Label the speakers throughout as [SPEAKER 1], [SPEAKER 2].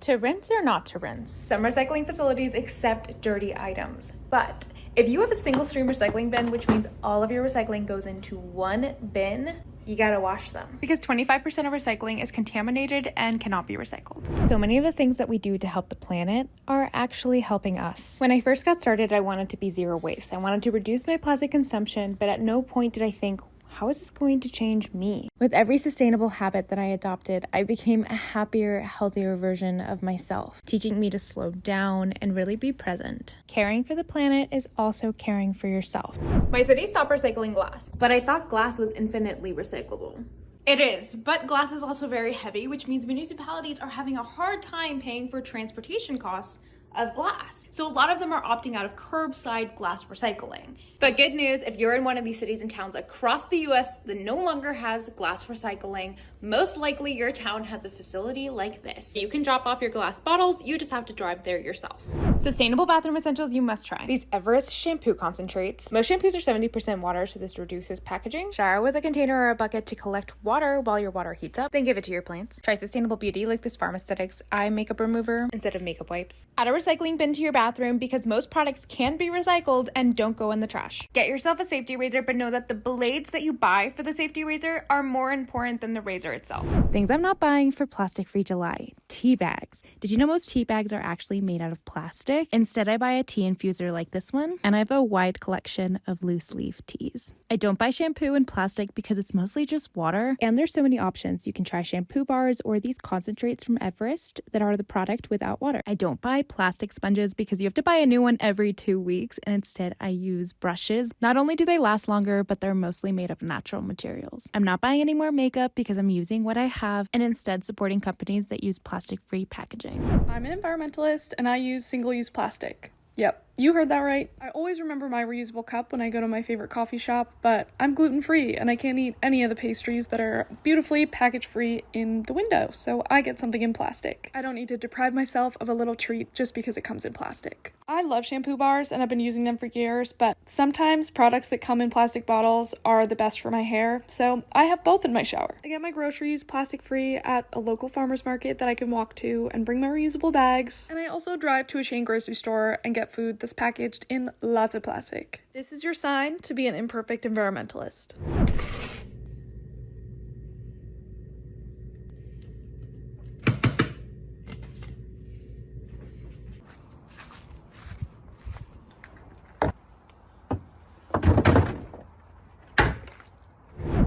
[SPEAKER 1] To rinse or not to rinse?
[SPEAKER 2] Some recycling facilities accept dirty items, but if you have a single stream recycling bin, which means all of your recycling goes into one bin, you gotta wash them.
[SPEAKER 1] Because 25% of recycling is contaminated and cannot be recycled. So many of the things that we do to help the planet are actually helping us. When I first got started, I wanted to be zero waste. I wanted to reduce my plastic consumption, but at no point did I think, how is this going to change me? With every sustainable habit that I adopted, I became a happier, healthier version of myself, teaching me to slow down and really be present. Caring for the planet is also caring for yourself.
[SPEAKER 2] My city stopped recycling glass, but I thought glass was infinitely recyclable.
[SPEAKER 3] It is, but glass is also very heavy, which means municipalities are having a hard time paying for transportation costs of glass. So a lot of them are opting out of curbside glass recycling.
[SPEAKER 2] But good news, if you're in one of these cities and towns across the US that no longer has glass recycling, most likely your town has a facility like this.
[SPEAKER 3] You can drop off your glass bottles, you just have to drive there yourself.
[SPEAKER 1] Sustainable bathroom essentials you must try. These Everest shampoo concentrates. Most shampoos are 70% water, so this reduces packaging. Shower with a container or a bucket to collect water while your water heats up. Then give it to your plants. Try sustainable beauty like this Farm Aesthetics eye makeup remover instead of makeup wipes. Add a recycling bin to your bathroom because most products can be recycled and don't go in the trash. Get yourself a safety razor, but know that the blades that you buy for the safety razor are more important than the razor itself. Things I'm not buying for Plastic-Free July. Tea bags. Did you know most tea bags are actually made out of plastic? Instead, I buy a tea infuser like this one, and I have a wide collection of loose leaf teas. I don't buy shampoo in plastic because it's mostly just water, and there's so many options. You can try shampoo bars or these concentrates from Everest that are the product without water. I don't buy plastic sponges because you have to buy a new one every 2 weeks, and instead I use brushes. Not only do they last longer, but they're mostly made of natural materials. I'm not buying any more makeup because I'm using what I have and instead supporting companies that use plastic-free packaging.
[SPEAKER 4] I'm an environmentalist and I use single-use plastic. Yep, you heard that right. I always remember my reusable cup when I go to my favorite coffee shop, but I'm gluten-free and I can't eat any of the pastries that are beautifully package-free in the window, so I get something in plastic. I don't need to deprive myself of a little treat just because it comes in plastic. I love shampoo bars and I've been using them for years, but sometimes products that come in plastic bottles are the best for my hair, so I have both in my shower. I get my groceries plastic-free at a local farmer's market that I can walk to and bring my reusable bags, and I also drive to a chain grocery store and get food that's packaged in lots of plastic. This is your sign to be an imperfect environmentalist.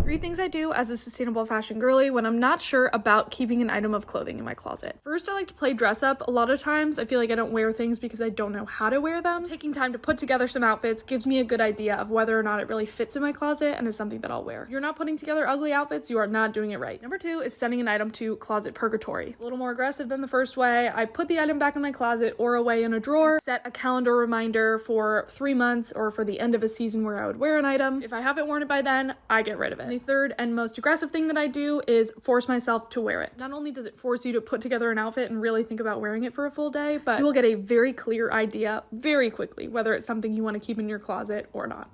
[SPEAKER 4] 3 things I do as a sustainable fashion girly when I'm not sure about keeping an item of clothing in my closet. First, I like to play dress up. A lot of times I feel like I don't wear things because I don't know how to wear them. Taking time to put together some outfits gives me a good idea of whether or not it really fits in my closet and is something that I'll wear. If you're not putting together ugly outfits, you are not doing it right. Number 2 is sending an item to closet purgatory. A little more aggressive than the first way. I put the item back in my closet or away in a drawer, set a calendar reminder for 3 months or for the end of a season where I would wear an item. If I haven't worn it by then, I get rid of it. The third and most aggressive thing that I do is force myself to wear it. Not only does it force you to put together an outfit and really think about wearing it for a full day, but you will get a very clear idea very quickly whether it's something you want to keep in your closet or not.